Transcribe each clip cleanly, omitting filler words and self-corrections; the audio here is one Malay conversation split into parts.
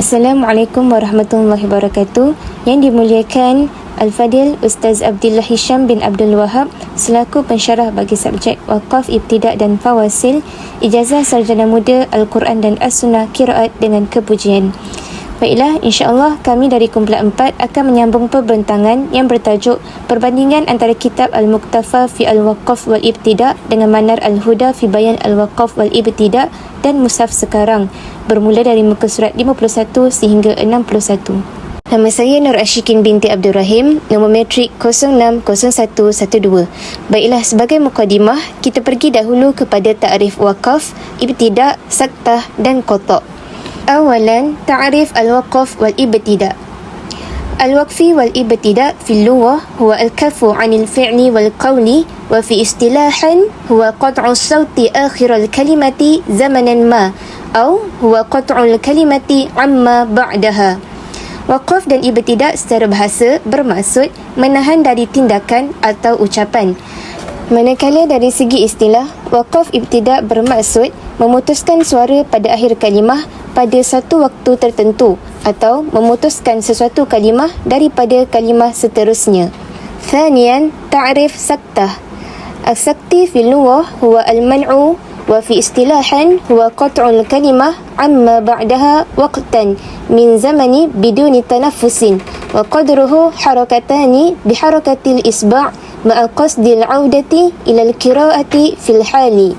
Assalamualaikum warahmatullahi wabarakatuh. Yang dimuliakan Al-Fadil Ustaz Abdullah Hisham bin Abdul Wahab selaku pensyarah bagi subjek Waqaf Ibtidak dan Fawasil, Ijazah Sarjana Muda Al-Quran dan As-Sunnah Qiraat dengan kepujian. Baiklah, insya-Allah kami dari kumpulan 4 akan menyambung perbincangan yang bertajuk perbandingan antara kitab Al-Muqtafa fi Al-Waqaf wal Ibtidak dengan Manar Al-Huda fi Bayan Al-Waqaf wal Ibtidak dan Mushaf sekarang, bermula dari muka surat 51 sehingga 61. Nama saya Nur Ashikin binti Abdul Rahim, nombor metrik 060112. Baiklah, sebagai mukadimah, kita pergi dahulu kepada ta'rif waqaf, ibtidak, saktah dan qata'. Awalan, ta'rif al-waqaf wal-ibtidak. Al-waqfi wal-ibtidak fi al-lughah huwa al-kafu 'anil fi'li wal-qawli, wa fi istilahan huwa qat'u as-sawti akhir al-kalimati zamanan ma, atau huwa qat'u al-kalimati 'amma ba'daha. Waqaf dan ibtidak secara bahasa bermaksud menahan dari tindakan atau ucapan. Manakala dari segi istilah, waqaf ibtidak bermaksud memutuskan suara pada akhir kalimah pada satu waktu tertentu atau memutuskan sesuatu kalimah daripada kalimah seterusnya. Thaniyan, ta'rif saktah. As-sakti fil lughah huwa al-man'u, wa fi istilahan huwa qat'ul kalimah amma ba'daha waqtan min zamani biduni tanaffusin, wa qadruhu harakatani biharakatil isba' ma'a qasdil 'audati ila al-qira'ati fil hali.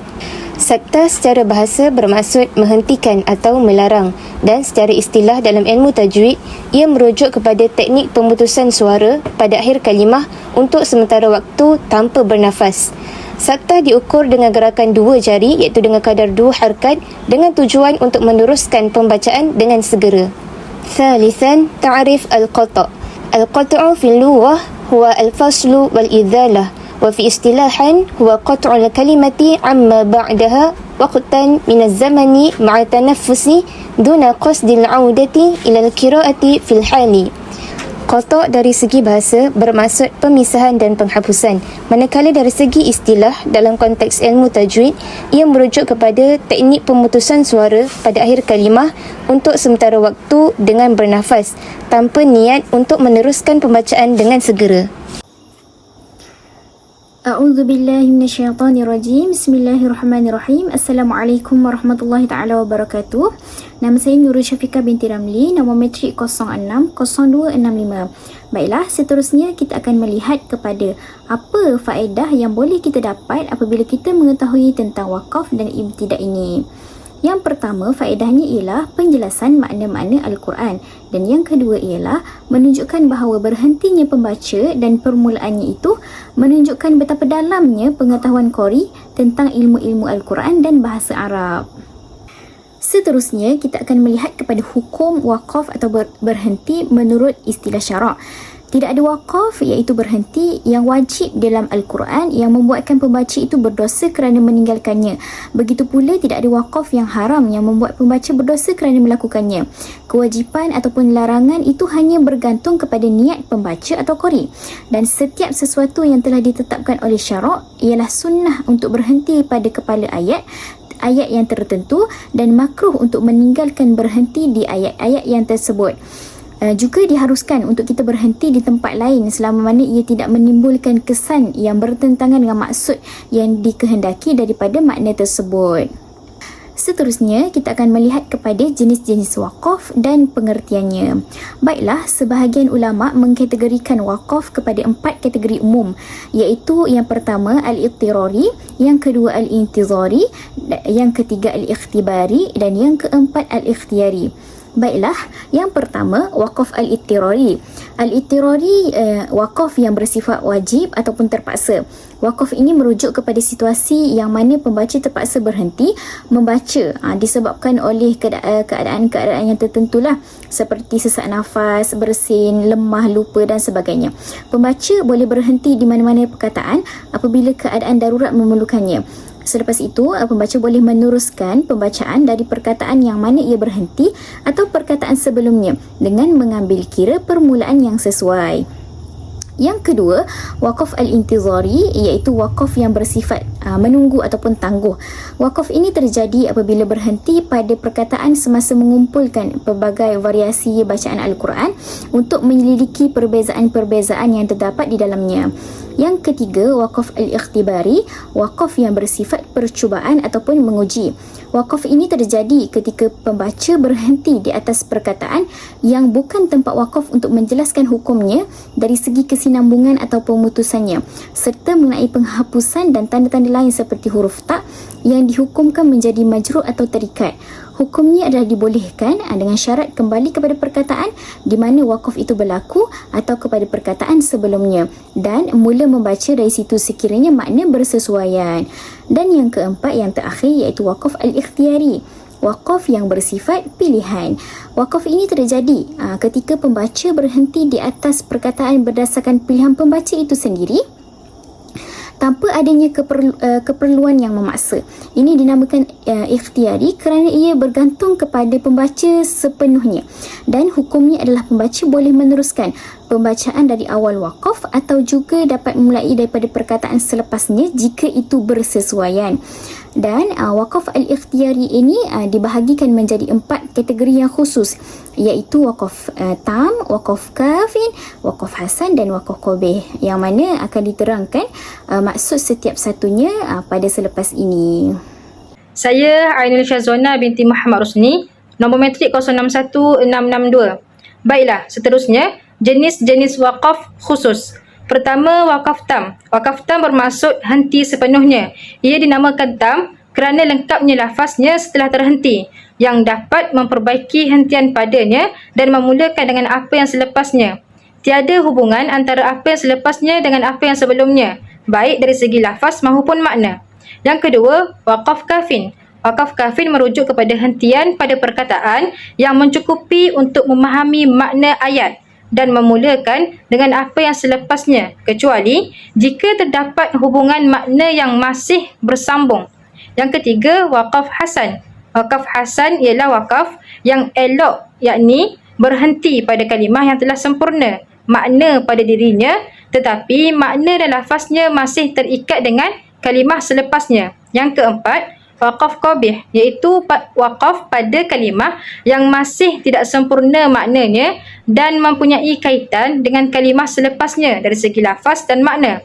Saktah secara bahasa bermaksud menghentikan atau melarang, dan secara istilah dalam ilmu tajwid, ia merujuk kepada teknik pemutusan suara pada akhir kalimah untuk sementara waktu tanpa bernafas. Saktah diukur dengan gerakan dua jari, iaitu dengan kadar 2 harakat, dengan tujuan untuk meneruskan pembacaan dengan segera. Thalithan, ta'rif al-qata'. Al-qata'u fil lughah huwa al-faslu wal-idzalah, wa fi istilahan huwa qat'ul kalimati amma ba'daha waqtan min az-zamani ma'a tanaffusi duna qasdil 'audati ila al-qira'ati fil hali. Qata' dari segi bahasa bermaksud pemisahan dan penghapusan, manakala dari segi istilah dalam konteks ilmu tajwid, ia merujuk kepada teknik pemutusan suara pada akhir kalimah untuk sementara waktu dengan bernafas, tanpa niat untuk meneruskan pembacaan dengan segera. A'udzu billahi minasyaitonir rajim. Bismillahirrahmanirrahim. Assalamualaikum warahmatullahi taala wabarakatuh. Nama saya Nurul Syafiqah binti Ramli, nombor metrik 060265. Baiklah, seterusnya kita akan melihat kepada apa faedah yang boleh kita dapat apabila kita mengetahui tentang waqaf dan ibtidak ini. Yang pertama, faedahnya ialah penjelasan makna-makna Al-Quran, dan yang kedua ialah menunjukkan bahawa berhentinya pembaca dan permulaannya itu menunjukkan betapa dalamnya pengetahuan qari tentang ilmu-ilmu Al-Quran dan bahasa Arab. Seterusnya, kita akan melihat kepada hukum waqaf atau berhenti menurut istilah syarak. Tidak ada waqaf, iaitu berhenti, yang wajib dalam Al-Quran yang membuatkan pembaca itu berdosa kerana meninggalkannya. Begitu pula tidak ada waqaf yang haram yang membuat pembaca berdosa kerana melakukannya. Kewajipan ataupun larangan itu hanya bergantung kepada niat pembaca atau qari. Dan setiap sesuatu yang telah ditetapkan oleh syarak ialah sunnah untuk berhenti pada kepala ayat yang tertentu, dan makruh untuk meninggalkan berhenti di ayat-ayat yang tersebut. Juga diharuskan untuk kita berhenti di tempat lain selama mana ia tidak menimbulkan kesan yang bertentangan dengan maksud yang dikehendaki daripada makna tersebut. Seterusnya, kita akan melihat kepada jenis-jenis waqaf dan pengertiannya. Baiklah, sebahagian ulama mengkategorikan waqaf kepada 4 kategori umum, iaitu yang pertama al-ittirari, yang kedua al-intizari, yang ketiga al-ikhtibari, dan yang keempat al-ikhtiyari. Baiklah, yang pertama, waqaf al-ittirari. Al-ittirari waqaf yang bersifat wajib ataupun terpaksa. Waqaf ini merujuk kepada situasi yang mana pembaca terpaksa berhenti membaca disebabkan oleh keadaan-keadaan yang tertentulah, seperti sesak nafas, bersin, lemah, lupa dan sebagainya. Pembaca boleh berhenti di mana-mana perkataan apabila keadaan darurat memerlukannya. Selepas itu, pembaca boleh meneruskan pembacaan dari perkataan yang mana ia berhenti atau perkataan sebelumnya dengan mengambil kira permulaan yang sesuai. Yang kedua, waqaf al-intizari, iaitu waqaf yang bersifat menunggu ataupun tangguh. Wakaf ini terjadi apabila berhenti pada perkataan semasa mengumpulkan pelbagai variasi bacaan Al-Quran untuk menyelidiki perbezaan-perbezaan yang terdapat di dalamnya. Yang ketiga, wakaf al-ikhtibari, wakaf yang bersifat percubaan ataupun menguji. Wakaf ini terjadi ketika pembaca berhenti di atas perkataan yang bukan tempat wakaf untuk menjelaskan hukumnya dari segi kesinambungan atau pemutusannya, serta mengenai penghapusan dan tanda-tanda lain seperti huruf ta yang dihukumkan menjadi majrur atau terikat. Hukumnya adalah dibolehkan dengan syarat kembali kepada perkataan di mana wakaf itu berlaku atau kepada perkataan sebelumnya dan mula membaca dari situ sekiranya makna bersesuaian. Dan yang keempat, yang terakhir, iaitu wakaf al-ikhtiyari, wakaf yang bersifat pilihan. Wakaf ini terjadi ketika pembaca berhenti di atas perkataan berdasarkan pilihan pembaca itu sendiri tanpa adanya keperluan yang memaksa. Ini dinamakan ikhtiyari kerana ia bergantung kepada pembaca sepenuhnya dan hukumnya adalah pembaca boleh meneruskan pembacaan dari awal wakaf atau juga dapat memulai daripada perkataan selepasnya jika itu bersesuaian. Dan wakaf al-ikhtiyari ini dibahagikan menjadi 4 kategori yang khusus, iaitu wakaf tam, wakaf kafin, wakaf hasan dan wakaf qabih, yang mana akan diterangkan maksud setiap satunya pada selepas ini. Saya Ainul Syazwana binti Muhammad Rusni, nombor metrik 061662. Baiklah, seterusnya jenis-jenis wakaf khusus. Pertama, wakaf tam. Wakaf tam bermaksud henti sepenuhnya. Ia dinamakan tam kerana lengkapnya lafaznya setelah terhenti, yang dapat memperbaiki hentian padanya dan memulakan dengan apa yang selepasnya. Tiada hubungan antara apa yang selepasnya dengan apa yang sebelumnya, baik dari segi lafaz maupun makna. Yang kedua, wakaf kafin. Wakaf kafin merujuk kepada hentian pada perkataan yang mencukupi untuk memahami makna ayat dan memulakan dengan apa yang selepasnya, kecuali jika terdapat hubungan makna yang masih bersambung. Yang ketiga, wakaf hasan. Wakaf hasan ialah wakaf yang elok, yakni berhenti pada kalimah yang telah sempurna makna pada dirinya, tetapi makna dan lafaznya masih terikat dengan kalimah selepasnya. Yang keempat, wakaf qabih, iaitu wakaf pada kalimah yang masih tidak sempurna maknanya dan mempunyai kaitan dengan kalimah selepasnya dari segi lafaz dan makna.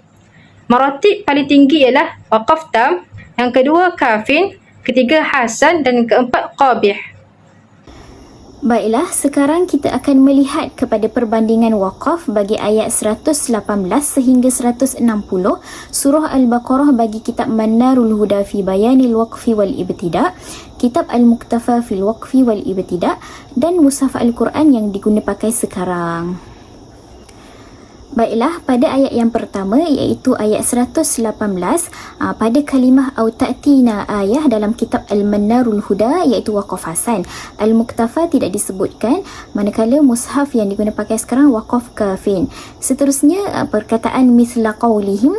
Maratib paling tinggi ialah wakaf tam, yang kedua kafin, ketiga hasan dan keempat qabih. Baiklah, sekarang kita akan melihat kepada perbandingan wakaf bagi ayat 118 sehingga 160 surah Al-Baqarah bagi kitab Manarul Huda fi Bayanil Waqfi wal Ibtida', kitab Al-Muktafa fil Waqfi wal Ibtida' dan Mushaf Al-Quran yang diguna pakai sekarang. Baiklah, pada ayat yang pertama iaitu ayat 118 pada kalimah au ta'tina ayah dalam kitab Al-Manarul Huda iaitu wakaf hasan. Al-Muktafa tidak disebutkan, manakala mushaf yang diguna pakai sekarang wakaf kafin. Seterusnya perkataan mithla qawlihim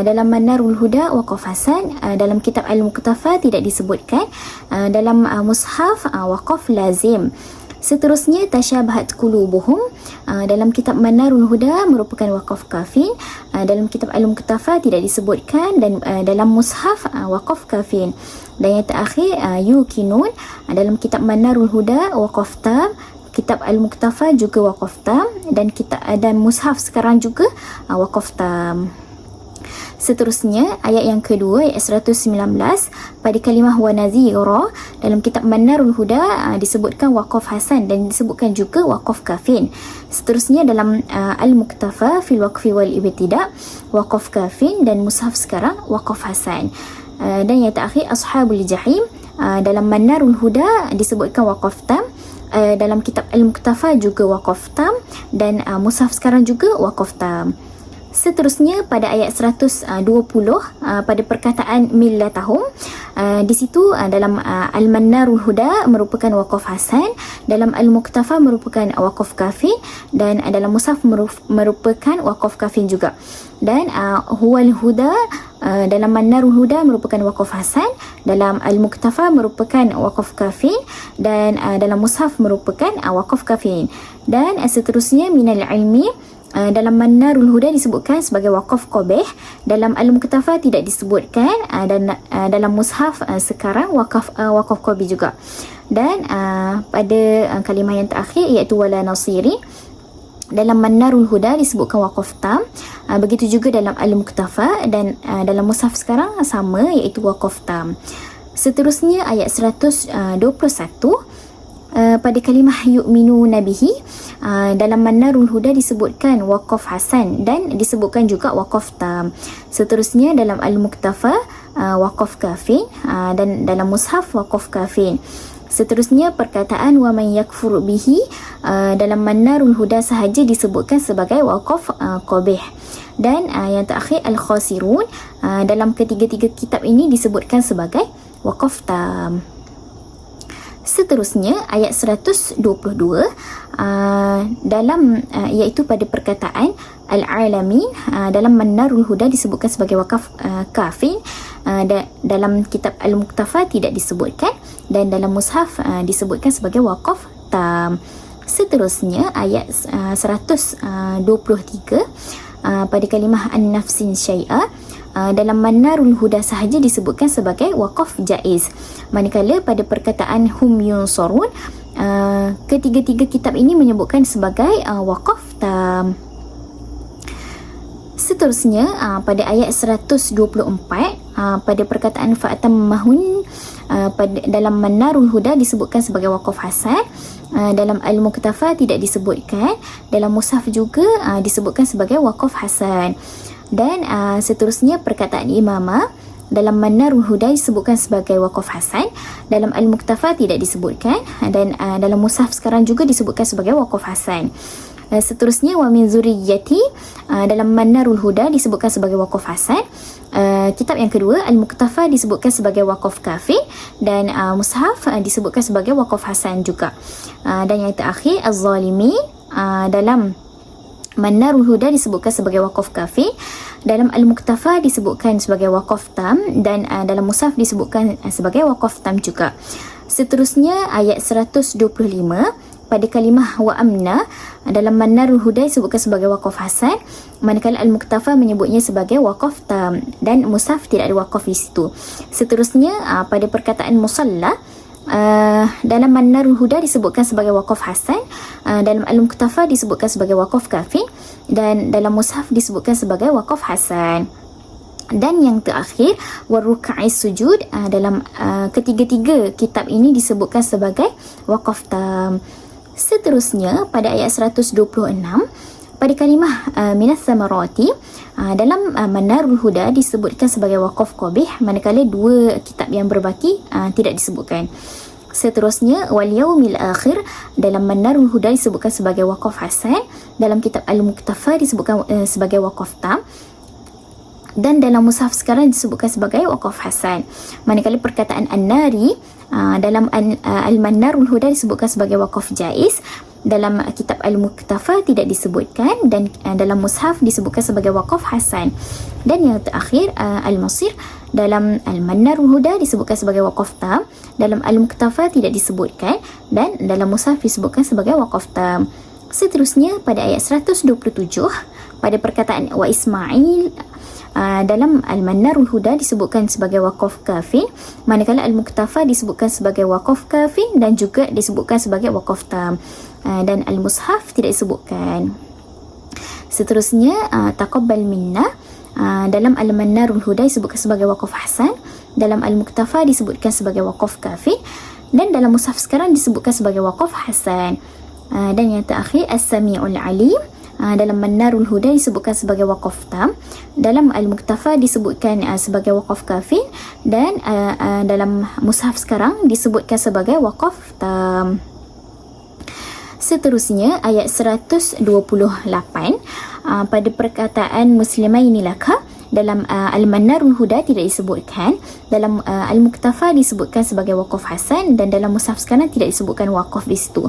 dalam Manarul Huda wakaf hasan, dalam kitab Al-Muktafa tidak disebutkan, dalam mushaf wakaf lazim. Seterusnya tasyabahat qulubuhum dalam kitab Manarul Huda merupakan wakaf kafin, dalam kitab Al-Muktafa tidak disebutkan dan dalam mushaf wakaf kafin. Dan yang terakhir yuqinun dalam kitab Manarul Huda wakaf tam, kitab Al-Muktafa juga wakaf tam dan kitab dan mushaf sekarang juga wakaf tam. Seterusnya ayat yang kedua ayat 119 pada kalimah wa nazira dalam kitab Manarul Huda disebutkan wakaf hasan dan disebutkan juga wakaf kafin. Seterusnya dalam Al-Muktafa fil Waqfi wal Ibtida' wakaf kafin dan mushaf sekarang wakaf hasan. Dan yang terakhir ashabul jahim dalam Manarul Huda disebutkan wakaf tam, dalam kitab Al-Muktafa juga wakaf tam dan mushaf sekarang juga wakaf tam. Seterusnya pada ayat 120 pada perkataan millatahum, di situ dalam Al-Manarul Huda merupakan wakaf hasan, dalam Al-Muktafa merupakan wakaf kafin dan dalam mushaf merupakan wakaf kafin juga. Dan Huwal Huda dalam Manarul Huda merupakan wakaf hasan, dalam Al-Muktafa merupakan wakaf kafin dan dalam mushaf merupakan wakaf kafin. Dan seterusnya minal ilmi dalam Manarul Huda disebutkan sebagai wakaf qabih, dalam Al-Muqtafa tidak disebutkan, dan dalam mushaf sekarang wakaf qabih juga. Dan pada kalimah yang terakhir iaitu wala nasiri, dalam Manarul Huda disebutkan wakaf tam, begitu juga dalam Al-Muqtafa, dan dalam mushaf sekarang sama iaitu wakaf tam. Seterusnya ayat 121, pada kalimah yu'minu nabihi, dalam Manarul Huda disebutkan wakaf hasan dan disebutkan juga wakaf tam. Seterusnya dalam Al-Muqtafa wakaf kafin, dan dalam mushaf wakaf kafin. Seterusnya perkataan wa man yakfur bihi, dalam Manarul Huda sahaja disebutkan sebagai wakaf qabih. Dan yang terakhir al-khasirun, dalam ketiga-tiga kitab ini disebutkan sebagai wakaf tam. Seterusnya ayat 122, dalam iaitu pada perkataan al-alamin, dalam Manarul Huda disebutkan sebagai wakaf kafin, dalam kitab Al-Muqtafa tidak disebutkan, dan dalam mushaf disebutkan sebagai wakaf tam. Seterusnya ayat 123, pada kalimah an-nafsin syai'a, dalam Manarul Huda sahaja disebutkan sebagai wakaf jaiz, manakala pada perkataan hum yunsarun, ketiga-tiga kitab ini menyebutkan sebagai wakaf tam. Seterusnya pada ayat 124, pada perkataan fa'atammahun, dalam Manarul Huda disebutkan sebagai wakaf hasan, dalam Al-Muqtafa tidak disebutkan, dalam mushaf juga disebutkan sebagai wakaf hasan. Dan seterusnya perkataan imamah, dalam Manarul Huda disebutkan sebagai wakaf hasan, dalam Al-Muqtafa tidak disebutkan, dan dalam mushaf sekarang juga disebutkan sebagai wakaf hasan. Seterusnya wa min zuriyati, dalam Manarul Huda disebutkan sebagai wakaf hasan. Kitab yang kedua Al-Muqtafa disebutkan sebagai wakaf kafir, dan mushaf disebutkan sebagai wakaf hasan juga. Dan yang terakhir Az-Zalimin, dalam Manarul Huda disebutkan sebagai wakaf kafir, dalam Al-Muqtafa disebutkan sebagai wakaf tam, dan dalam mushaf disebutkan sebagai wakaf tam juga. Seterusnya ayat 125, pada kalimah wa amna, dalam Manarul Huda disebutkan sebagai wakaf hasan, manakala Al-Muqtafa menyebutnya sebagai wakaf tam, dan mushaf tidak ada wakaf di situ. Seterusnya pada perkataan musalla, dalam Manarul Huda disebutkan sebagai wakaf hasan, dalam Al-Muqtafa disebutkan sebagai wakaf kafir, dan dalam mushaf disebutkan sebagai wakaf hasan. Dan yang terakhir waruka'is sujud, dalam ketiga-tiga kitab ini disebutkan sebagai wakaf tam. Seterusnya pada ayat 126, pada kalimah minas samarati, dalam Manarul Huda disebutkan sebagai wakaf qabih, manakala dua kitab yang berbaki tidak disebutkan. Seterusnya wal yaumil akhir, dalam Manarul Huda disebutkan sebagai wakaf hasan, dalam kitab Al-Muqtafa disebutkan sebagai wakaf tam, dan dalam mushaf sekarang disebutkan sebagai wakaf hasan. Manakala perkataan an-nari, dalam Al-Manarul Huda disebutkan sebagai wakaf jaiz, dalam kitab Al-Muqtafa tidak disebutkan, dan dalam mushaf disebutkan sebagai wakaf hasan. Dan yang terakhir Al-Masir, dalam Al-Manarul Huda disebutkan sebagai wakaf tam, dalam Al-Muqtafa tidak disebutkan, dan dalam mushaf disebutkan sebagai wakaf tam. Seterusnya pada ayat 127, pada perkataan wa Ismail, dalam Al-Manarul Huda disebutkan sebagai wakaf kafir, manakala Al-Muqtafa disebutkan sebagai wakaf kafir dan juga disebutkan sebagai wakaf tam, dan Al-Mushaf tidak disebutkan. Seterusnya taqabbal minna, dalam Al-Manarul Huda disebutkan sebagai wakaf hasan, dalam Al-Muqtafa disebutkan sebagai wakaf kafir, dan dalam mushaf sekarang disebutkan sebagai wakaf hasan. Dan yang terakhir As-Sami'ul Alim, dalam Manarul Huda disebutkan sebagai wakaf tam, dalam Al-Muqtafa disebutkan sebagai wakaf kafir, dan dalam mushaf sekarang disebutkan sebagai wakaf tam. Seterusnya ayat 128, pada perkataan muslimaini laka, dalam Al-Manarul Huda tidak disebutkan, dalam Al-Muqtafa disebutkan sebagai wakaf hasan, dan dalam mushaf sekarang tidak disebutkan wakaf di situ.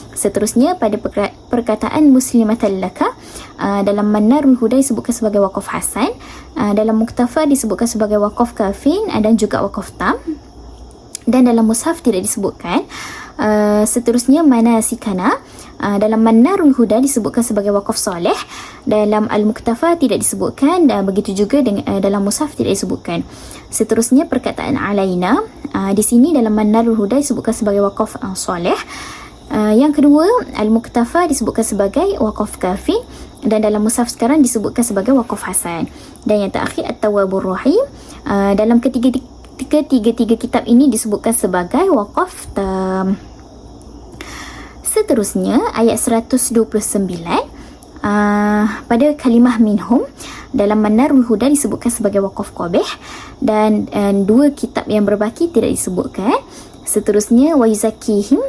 Seterusnya pada perkataan muslimatan laka, dalam Manarul Huda disebutkan sebagai wakaf hasan, dalam Muqtafa disebutkan sebagai wakaf kafir dan juga wakaf tam, dan dalam mushaf tidak disebutkan. Seterusnya manasikana. Dalam Manarul Huda disebutkan sebagai wakaf soleh, dalam Al-Muktafa tidak disebutkan, dan begitu juga dalam Mushaf tidak disebutkan. Seterusnya perkataan alaina, di sini dalam Manarul Huda disebutkan sebagai wakaf soleh. Yang kedua, Al-Muktafa disebutkan sebagai wakaf kafi, dan dalam Mushaf sekarang disebutkan sebagai wakaf hasan. Dan yang terakhir At-Tawwabur Rahim, dalam ketiga kitab ini disebutkan sebagai wakaf tam. Seterusnya ayat 129, pada kalimah minhum dalam Manarul Huda disebutkan sebagai wakaf qabih, dan dua kitab yang berbaki tidak disebutkan. Seterusnya wa yuzakihim,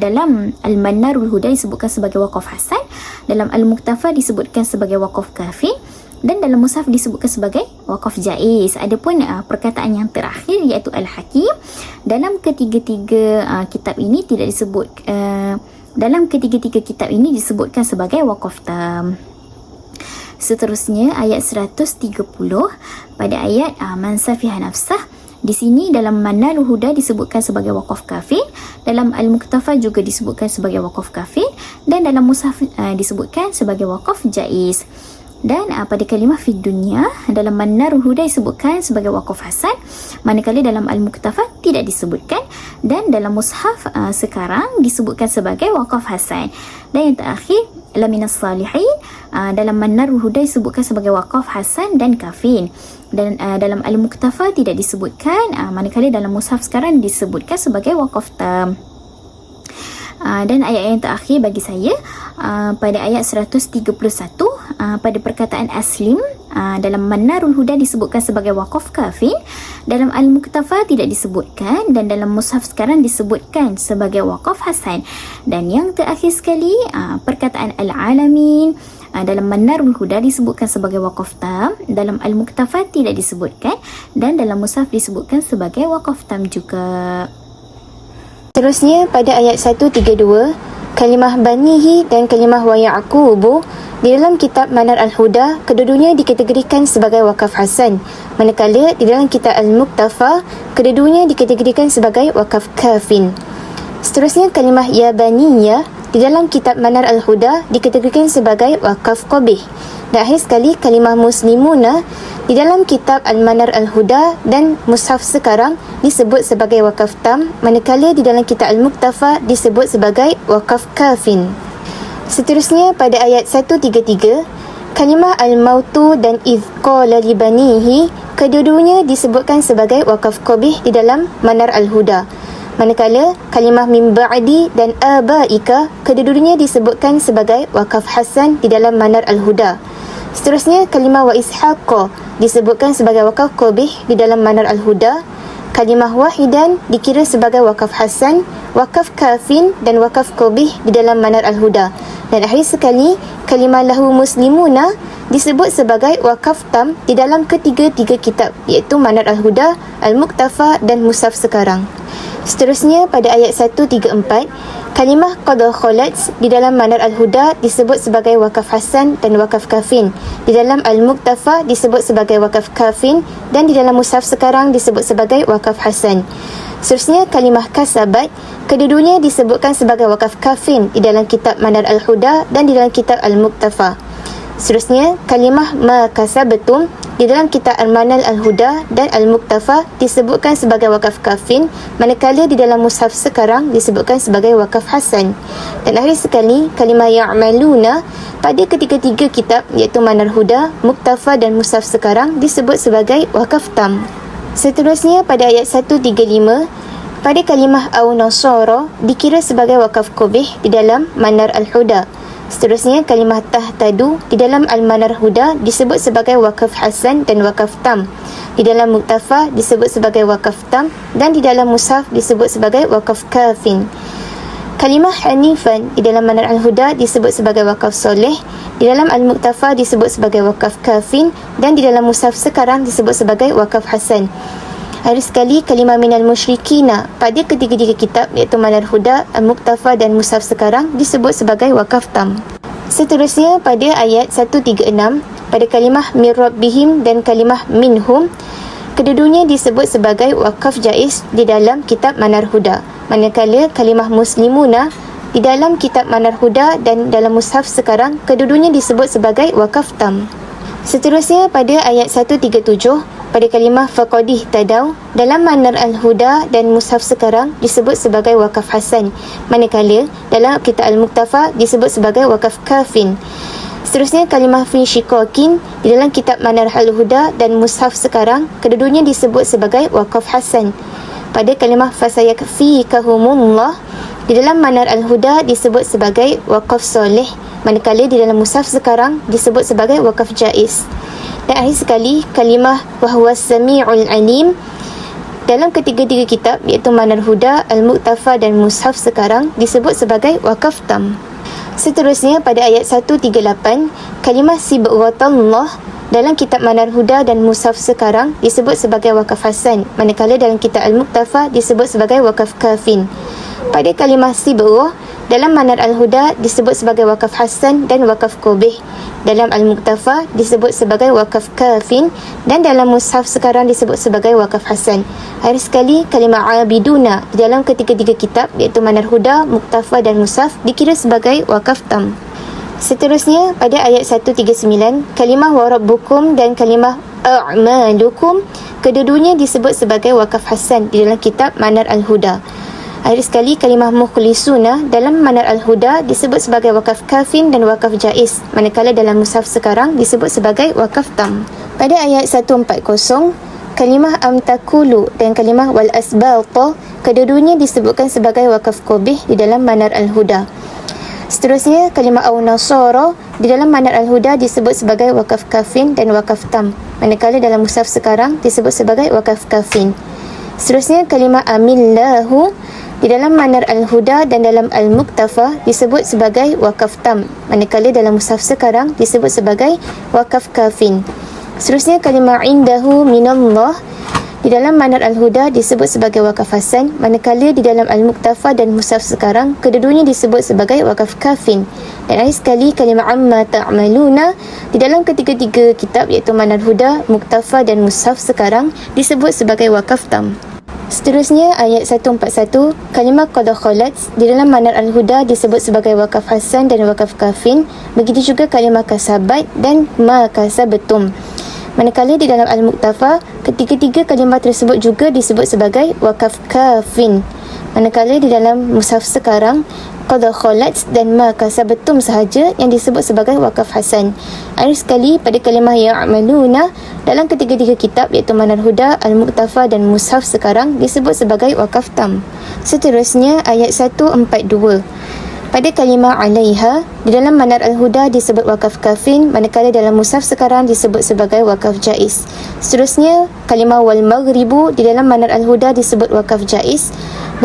dalam Al-Manarul Huda disebutkan sebagai wakaf hasan, dalam Al-Muktafa disebutkan sebagai wakaf kafi, dan dalam Mushaf disebutkan sebagai wakaf jaiz. Adapun perkataan yang terakhir iaitu Al-Hakim, dalam ketiga-tiga kitab ini tidak disebut, dalam ketiga-tiga kitab ini disebutkan sebagai wakaf tam. Seterusnya ayat 130, pada ayat man safiha nafsah, di sini dalam Manarul Huda disebutkan sebagai wakaf kafir, dalam Al-Muktafa juga disebutkan sebagai wakaf kafir, dan dalam Mushaf disebutkan sebagai wakaf jaiz. Dan pada kalimah fid dunya dalam Manarul Huda disebutkan sebagai wakaf hasan, manakala dalam Al-Muktafa tidak disebutkan, dan dalam Mushaf sekarang disebutkan sebagai wakaf hasan. Dan yang terakhir laminas salihin, dalam Manarul Huda disebutkan sebagai wakaf hasan dan kafin, dan dalam Al-Muktafa tidak disebutkan, manakala dalam Mushaf sekarang disebutkan sebagai wakaf tam. Dan ayat yang terakhir bagi saya, pada ayat 131, pada perkataan aslim, dalam Manarul Huda disebutkan sebagai wakaf kafir, dalam Al-Muktafa tidak disebutkan, dan dalam Mushaf sekarang disebutkan sebagai wakaf hasan. Dan yang terakhir sekali, perkataan al-alamin, dalam Manarul Huda disebutkan sebagai wakaf tam, dalam Al-Muktafa tidak disebutkan, dan dalam Mushaf disebutkan sebagai wakaf tam juga. Seterusnya pada ayat 132, kalimah banihi dan kalimah wa ya'qubu di dalam kitab Manar Al-Huda kedua-duanya dikategorikan sebagai wakaf hasan, manakala di dalam kitab Al-Muktafa kedua-duanya dikategorikan sebagai wakaf kafin. Seterusnya kalimah ya baniyah di dalam kitab Manar Al-Huda dikategorikan sebagai wakaf qabih. Dan akhir sekali kalimah muslimuna di dalam kitab Al-Manar Al-Huda dan Mushaf sekarang disebut sebagai wakaf tam, manakala di dalam kitab Al-Muktafa disebut sebagai wakaf kafin. Seterusnya pada ayat 133, kalimah al-mautu dan idh qala li banihi kedua-duanya disebutkan sebagai wakaf qabih di dalam Manar Al-Huda, manakala kalimah min ba'di dan abaika kedua-duanya disebutkan sebagai wakaf hasan di dalam Manar Al-Huda. Seterusnya kalimah wa ishaqqa disebutkan sebagai wakaf qabih di dalam Manar Al-Huda. Kalimah wahidan dikira sebagai wakaf hasan, wakaf kafin dan wakaf qabih di dalam Manar Al-Huda. Dan akhir sekali kalimah lahu muslimuna disebut sebagai wakaf tam di dalam ketiga-tiga kitab, iaitu Manar Al-Huda, Al-Muktafa dan Mushaf sekarang. Seterusnya pada ayat 134, kalimah qad khalat di dalam Manar Al-Huda disebut sebagai wakaf hasan dan wakaf kafin, di dalam Al-Muktafa disebut sebagai wakaf kafin, dan di dalam Mushaf sekarang disebut sebagai wakaf hasan. Seterusnya kalimah kasabat kedua-duanya disebutkan sebagai wakaf kafin di dalam kitab Manar Al-Huda dan di dalam kitab Al-Muktafa. Seterusnya kalimah ma kasabatum di dalam kitab Al-Manar Al-Huda dan Al-Muktafa disebutkan sebagai wakaf kafin, manakala di dalam Mushaf sekarang disebutkan sebagai wakaf hasan. Dan akhir sekali kalimah ya'maluna pada ketiga-tiga kitab iaitu Manar Huda, Muktafa dan Mushaf sekarang disebut sebagai wakaf tam. Seterusnya pada ayat 135, pada kalimah au nasara dikira sebagai wakaf qabih di dalam Manar Al-Huda. Seterusnya kalimah tahtadu di dalam Al-Manar Huda disebut sebagai wakaf hasan dan wakaf tam, di dalam Muktafa disebut sebagai wakaf tam, dan di dalam Mushaf disebut sebagai wakaf kafin. Kalimah hanifan di dalam Manar Al-Huda disebut sebagai wakaf soleh, di dalam Al-Muktafa disebut sebagai wakaf kafin, dan di dalam Mushaf sekarang disebut sebagai wakaf hasan. Akhir sekali kalimah minal musyrikina pada ketiga-tiga kitab iaitu Manar Huda, Al-Muktafa dan Mushaf sekarang disebut sebagai wakaf tam. Seterusnya pada ayat 136, pada kalimah min rabbihim dan kalimah minhum kedua-duanya disebut sebagai wakaf jaiz di dalam kitab Manar Huda, manakala kalimah muslimuna di dalam kitab Manar Huda dan dalam mushaf sekarang kedua-duanya disebut sebagai wakaf tam. Seterusnya pada ayat 137 pada kalimah faqadih tadau dalam Manar al-Huda dan mushaf sekarang disebut sebagai wakaf hasan, manakala dalam kitab al-Muqtafa disebut sebagai wakaf kafin. Seterusnya kalimah fi shiqaqin di dalam kitab Manar al-Huda dan mushaf sekarang kedua-duanya disebut sebagai wakaf hasan. Pada kalimah fasayakfikahumullah di dalam Manar al-Huda disebut sebagai wakaf soleh, manakala di dalam mushaf sekarang disebut sebagai wakaf jaiz. Dan akhir sekali kalimah wahwas sami'ul alim dalam ketiga-tiga kitab iaitu Manar Huda, Al-Muqtafa dan mushaf sekarang disebut sebagai wakaf tam. Seterusnya pada ayat 138 kalimah sibghatallah dalam kitab Manar Huda dan mushaf sekarang disebut sebagai wakaf hasan, manakala dalam kitab Al-Muqtafa disebut sebagai wakaf kafin. Pada kalimah sibghah dalam Manar al-Huda disebut sebagai wakaf hasan dan wakaf qabih. Dalam Al-Muqtafa disebut sebagai wakaf kafin dan dalam mushaf sekarang disebut sebagai wakaf hasan. Akhir sekali kalimah abiduna di dalam ketiga-tiga kitab iaitu Manar Huda, Muqtafa dan mushaf dikira sebagai wakaf tam. Seterusnya pada ayat 139 kalimah warabbukum dan kalimah a'malukum kedua-duanya disebut sebagai wakaf hasan di dalam kitab Manar al-Huda. Akhir sekali kalimah mukhlisuna dalam Manar al-Huda disebut sebagai wakaf kafin dan wakaf jaiz, manakala dalam mushaf sekarang disebut sebagai wakaf tam. Pada ayat 140 kalimah amtakulu dan kalimah wal asbata kedua-duanya disebutkan sebagai wakaf qabih di dalam Manar al-Huda. Seterusnya kalimah au nasara di dalam Manar al-Huda disebut sebagai wakaf kafin dan wakaf tam, manakala dalam mushaf sekarang disebut sebagai wakaf kafin. Seterusnya kalimah amillahu di dalam Manar al-Huda dan dalam al-Muqtafa disebut sebagai wakaf tam, manakala dalam mushaf sekarang disebut sebagai wakaf kafin. Seterusnya kalimah indahu minallah di dalam Manar al-Huda disebut sebagai wakaf hasan, manakala di dalam al-Muqtafa dan mushaf sekarang kedua-duanya disebut sebagai wakaf kafin. Dan akhir sekali kalimah amma ta'maluna di dalam ketiga-tiga kitab iaitu Manar Huda, Muqtafa dan mushaf sekarang disebut sebagai wakaf tam. Seterusnya ayat 141 kalimah qad khalat di dalam Manar al-Huda disebut sebagai wakaf hasan dan wakaf kafin, begitu juga kalimah kasabat dan ma kasabatum. Manakala di dalam al-Muqtafa ketiga-tiga kalimah tersebut juga disebut sebagai wakaf kafin, manakala di dalam mushaf sekarang qad khalat dan ma kasabatum sahaja yang disebut sebagai wakaf hasan. Akhir sekali pada kalimah ya'maluna dalam ketiga-tiga kitab iaitu Manar Huda, Al-Muqtafa dan mushaf sekarang disebut sebagai wakaf tam. Seterusnya ayat 142 pada kalimah alaiha di dalam Manar al-Huda disebut wakaf kafin, manakala dalam mushaf sekarang disebut sebagai wakaf jaiz. Seterusnya kalimah wal maghribu di dalam Manar al-Huda disebut wakaf jaiz,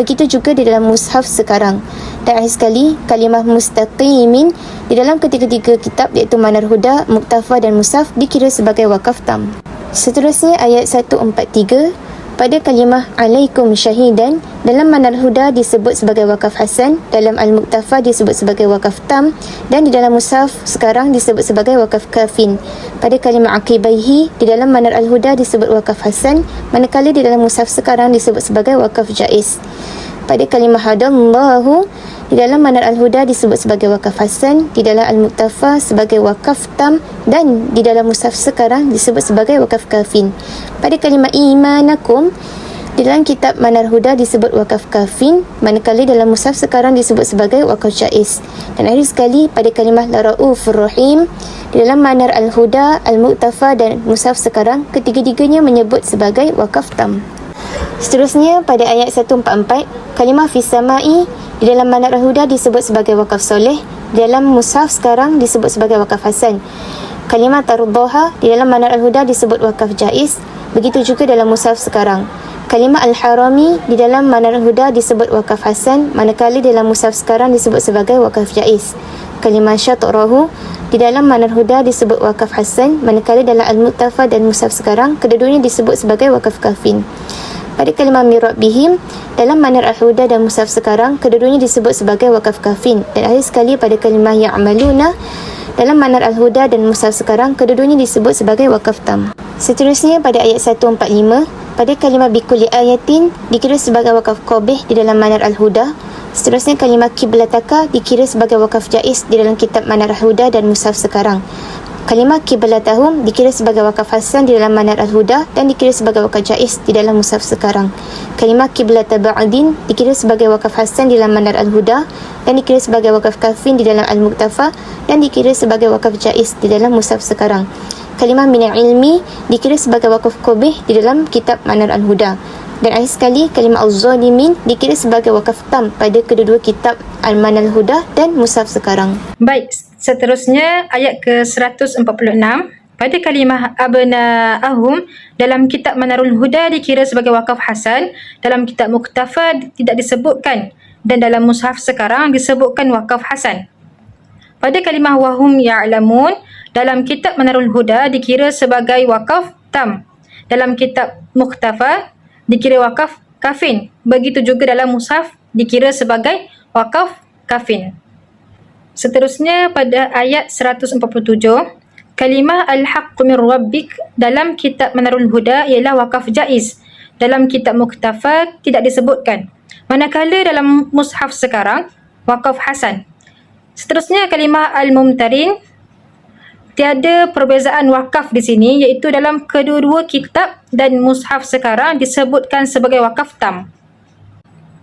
begitu juga di dalam mushaf sekarang. Dan akhir sekali kalimah mustaqimin di dalam ketiga-tiga kitab iaitu Manar Huda, Muqtafa dan mushaf dikira sebagai wakaf tam. Seterusnya ayat 143 pada kalimah alaikum syahidan dalam Manar Huda disebut sebagai wakaf hasan, dalam al-Muqtafa disebut sebagai wakaf tam dan di dalam mushaf sekarang disebut sebagai wakaf kafin. Pada kalimah aqibaihi di dalam Manar al-Huda disebut wakaf hasan, manakala di dalam mushaf sekarang disebut sebagai wakaf jaiz. Pada kalimah hadallahu di dalam Manar al-Huda disebut sebagai wakaf hasan, di dalam al-Muqtafa sebagai wakaf tam dan di dalam mushaf sekarang disebut sebagai wakaf kafin. Pada kalimah imanakum di dalam kitab Manar Huda disebut wakaf kafin, manakala dalam mushaf sekarang disebut sebagai wakaf jaiz. Dan akhir sekali pada kalimah la-raufur rahim di dalam Manar al-Huda, al-Muqtafa dan mushaf sekarang ketiga-tiganya menyebut sebagai wakaf tam. Seterusnya pada ayat 144 kalimah fis samai di dalam Manar al-Huda disebut sebagai wakaf soleh, di dalam mushaf sekarang disebut sebagai wakaf hasan. Kalimah tarudhaha di dalam Manar al-Huda disebut wakaf jaiz, begitu juga dalam mushaf sekarang. Kalimah al-harami di dalam Manar al-Huda disebut wakaf hasan, manakala dalam mushaf sekarang disebut sebagai wakaf jaiz. Kalimah syatrahu di dalam Manar Huda disebut wakaf hasan, manakala dalam al-Muqtafa dan mushaf sekarang kedua-duanya disebut sebagai wakaf kafin. Pada kalimah mirabbihim dalam Manar al-Huda dan mushaf sekarang kedua-duanya disebut sebagai wakaf kafin. Dan akhir sekali pada kalimah ya'maluna dalam Manar al-Huda dan mushaf sekarang kedua-duanya disebut sebagai wakaf tam. Seterusnya pada ayat 145 Pada kalimah bikulli ayatin dikira sebagai wakaf qabih di dalam Manar Al-Huda. Seterusnya kalimah kiblataka dikira sebagai wakaf jaiz di dalam kitab Manar Al-Huda dan mushaf sekarang. Kalimah kiblatahum dikira sebagai wakaf hasan di dalam Manar Al-Huda dan dikira sebagai wakaf jaiz di dalam mushaf sekarang. Kalimah kiblata ba'din dikira sebagai wakaf hasan di dalam Manar Al-Huda dan dikira sebagai wakaf kafin di dalam Al-Muqtafa dan dikira sebagai wakaf jaiz di dalam mushaf sekarang. Kalimah minal ilmi dikira sebagai wakaf qabih di dalam kitab Manar Al-Huda. Dan akhir sekali, kalimah al-zalimin dikira sebagai wakaf tam pada kedua-dua kitab Al-Manar Al-Huda dan mushaf sekarang. Baik, seterusnya ayat ke-146. Pada kalimah abna'ahum dalam kitab Manarul Huda dikira sebagai wakaf hasan, dalam kitab Muqtafa tidak disebutkan dan dalam mushaf sekarang disebutkan wakaf hasan. Pada kalimah wahum ya'lamun dalam kitab Manarul Huda dikira sebagai wakaf tam. Dalam kitab Muqtafa dikira wakaf kafin. Begitu juga dalam mushaf dikira sebagai wakaf kafin. Seterusnya pada ayat 147, kalimah al-haqqu min rabbik dalam kitab Manarul Huda ialah wakaf jaiz. Dalam kitab Muqtafa tidak disebutkan. Manakala dalam mushaf sekarang wakaf hasan. Seterusnya kalimah al-mumtarin, tiada perbezaan wakaf di sini iaitu dalam kedua-dua kitab dan mushaf sekarang disebutkan sebagai wakaf tam.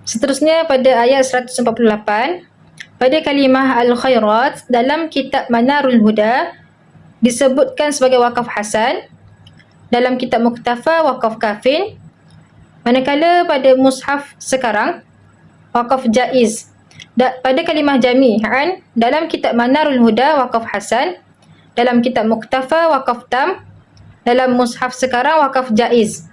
Seterusnya pada ayat 148, pada kalimah al-khairat dalam kitab Manarul Huda disebutkan sebagai wakaf hasan, dalam kitab Muqtafa wakaf kafin, manakala pada mushaf sekarang wakaf jaiz. Pada kalimah jami'an dalam kitab Manarul Huda wakaf hasan, dalam kitab Muqtafa wakaf tam, dalam mushaf sekarang wakaf jaiz.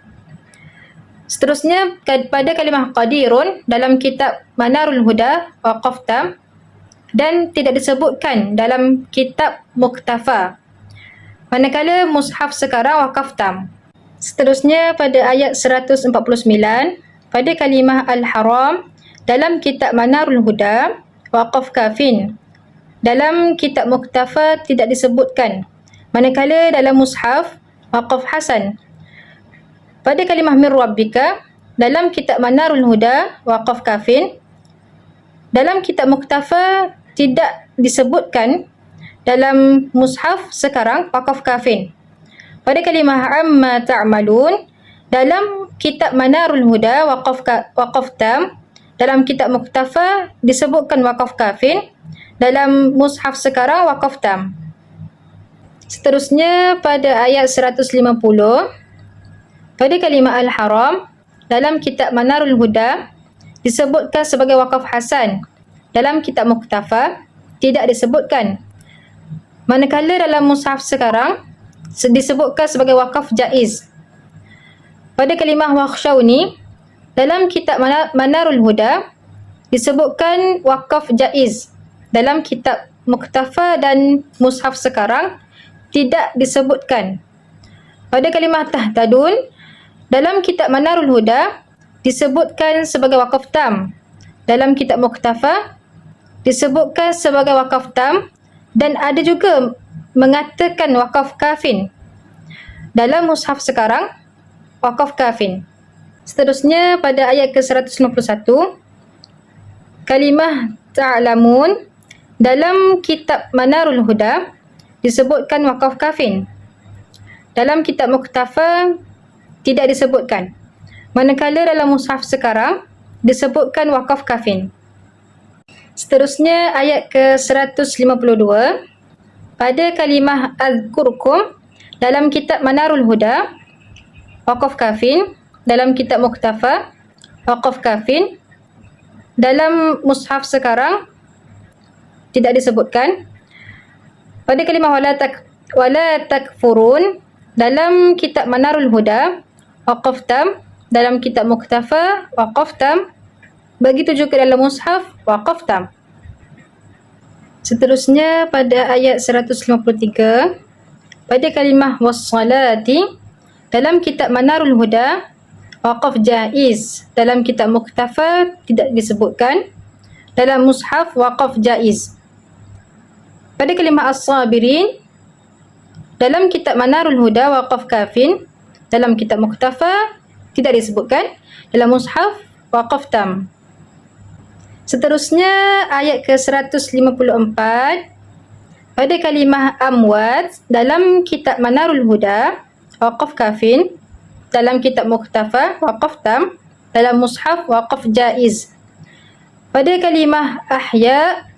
Seterusnya pada kalimah qadirun dalam kitab Manarul Huda wakaf tam dan tidak disebutkan dalam kitab Muqtafa, manakala mushaf sekarang wakaf tam. Seterusnya pada ayat 149, pada kalimah al-haram dalam kitab Manarul Huda wakaf kafin, dalam kitab Muqtafa tidak disebutkan, manakala dalam mushaf wakaf hasan. Pada kalimah min rabbika dalam kitab Manarul Huda wakaf kafin, dalam kitab Muqtafa tidak disebutkan, dalam mushaf sekarang wakaf kafin. Pada kalimah amma ta'malun dalam kitab Manarul Huda wakaf tam, dalam kitab Muqtafa disebutkan wakaf kafin, dalam mushaf sekarang wakaf tam. Seterusnya pada ayat 150, pada kalimah al-haram dalam kitab Manarul Huda disebutkan sebagai wakaf hasan, dalam kitab Muqtafa tidak disebutkan, manakala dalam mushaf sekarang disebutkan sebagai wakaf jaiz. Pada kalimah wakhshawni dalam kitab Manarul Huda disebutkan wakaf jaiz, dalam kitab Muqtafa dan mushaf sekarang tidak disebutkan. Pada kalimah tahtadun dalam kitab Manarul Huda disebutkan sebagai wakaf tam, dalam kitab Muqtafa disebutkan sebagai wakaf tam dan ada juga mengatakan wakaf kafin, dalam mushaf sekarang wakaf kafin. Seterusnya pada ayat ke-151, kalimah ta'lamun dalam kitab Manarul Huda disebutkan wakaf kafin, dalam kitab Muqtafa tidak disebutkan, manakala dalam mushaf sekarang disebutkan wakaf kafin. Seterusnya ayat ke-152, pada kalimah azkurkum dalam kitab Manarul Huda wakaf kafin, dalam kitab Muqtafa wakaf kafin, dalam mushaf sekarang tidak disebutkan. Pada kalimah wala takfurun dalam kitab Manarul Huda waqaf tam, dalam kitab Muqtafa waqaf tam, begitu juga dalam mushaf waqaf tam. Seterusnya pada ayat 153, pada kalimah wassalati dalam kitab Manarul Huda waqaf jaiz, dalam kitab Muqtafa tidak disebutkan, dalam mushaf waqaf jaiz. Pada kalimah as-sabirin dalam kitab Manarul Huda waqaf kafin, dalam kitab Muqtafa tidak disebutkan. Dalam mushaf waqaf tam. Seterusnya ayat ke-154 pada kalimah amwat dalam kitab Manarul Huda waqaf kafin, dalam kitab Muqtafa waqaf tam, dalam mushaf waqaf jaiz. Pada kalimah ahya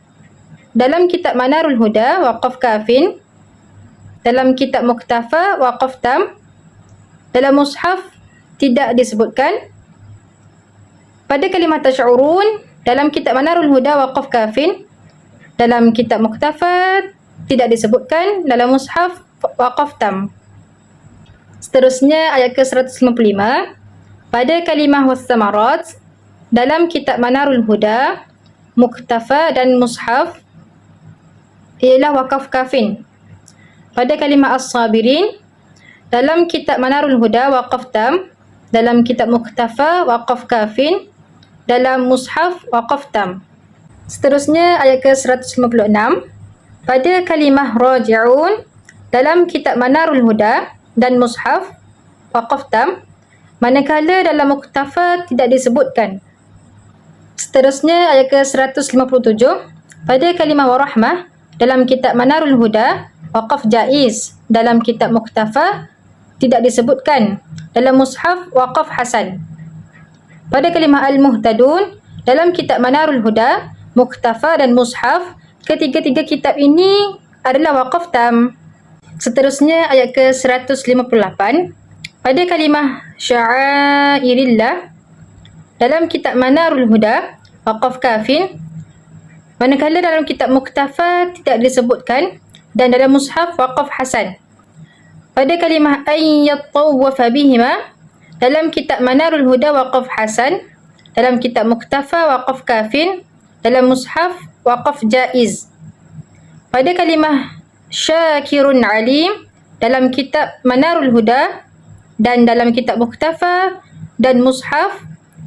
dalam kitab Manarul Huda waqaf kafin, dalam kitab Muqtafa waqaf tam, dalam mushaf tidak disebutkan. Pada kalimah tasy'urun dalam kitab Manarul Huda waqaf kafin, dalam kitab Muqtafa tidak disebutkan, dalam mushaf waqaf tam. Seterusnya ayat ke-155 pada kalimah wassamarat dalam kitab Manarul Huda, Muqtafa dan mushaf ialah waqaf kafin. Pada kalimah as-sabirin dalam kitab Manarul Huda waqaf tam, dalam kitab Muqtafa waqaf kafin, dalam mushaf waqaf tam. Seterusnya ayat ke-156 pada kalimah raji'un dalam kitab Manarul Huda dan mushaf waqaf tam, manakala dalam Muqtafa tidak disebutkan. Seterusnya ayat ke-157 pada kalimah warahmah dalam kitab Manarul Huda waqaf jaiz, dalam kitab Muqtafa tidak disebutkan, dalam mushaf waqaf hasan. Pada kalimah al-muhtadun dalam kitab Manarul Huda, Muqtafa dan mushaf, ketiga-tiga kitab ini adalah waqaf tam. Seterusnya ayat ke-158 pada kalimah sya'airillah dalam kitab Manarul Huda waqaf kafin, manakala dalam kitab Muqtafa tidak disebutkan, dan dalam mushaf waqaf hasan. Pada kalimah ayyattawafa bihima dalam kitab Manarul Huda waqaf hasan, dalam kitab Muqtafa waqaf kafin, dalam mushaf waqaf jaiz. Pada kalimah syakirun alim dalam kitab Manarul Huda dan dalam kitab Muqtafa dan mushaf,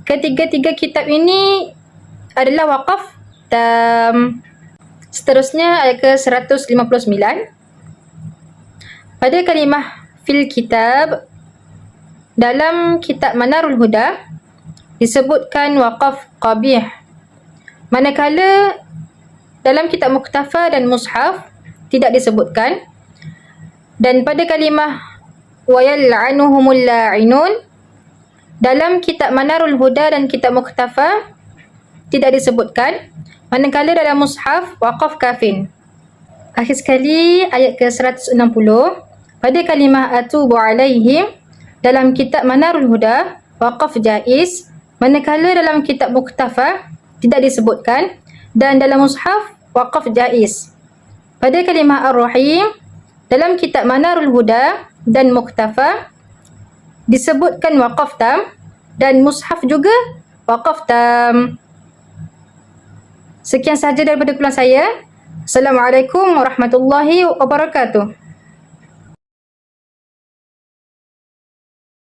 ketiga-tiga kitab ini adalah waqaf tam. Seterusnya ayat ke-159 pada kalimah fil kitab dalam kitab Manarul Huda disebutkan waqaf qabih, manakala dalam kitab Muqtafa dan mushaf tidak disebutkan. Dan pada kalimah wa yal'anuhumul la'inun dalam kitab Manarul Huda dan kitab Muqtafa tidak disebutkan, manakala dalam mushaf waqaf kafin. Akhir sekali ayat ke-160 pada kalimah atubu alaihim dalam kitab Manarul Huda waqaf jaiz, manakala dalam kitab Muqtafa tidak disebutkan, dan dalam mushaf waqaf jaiz. Pada kalimah ar-rahim dalam kitab Manarul Huda dan Muqtafa disebutkan waqaf tam, dan mushaf juga waqaf tam. Sekian sahaja daripada kuliah saya. Assalamualaikum warahmatullahi wabarakatuh.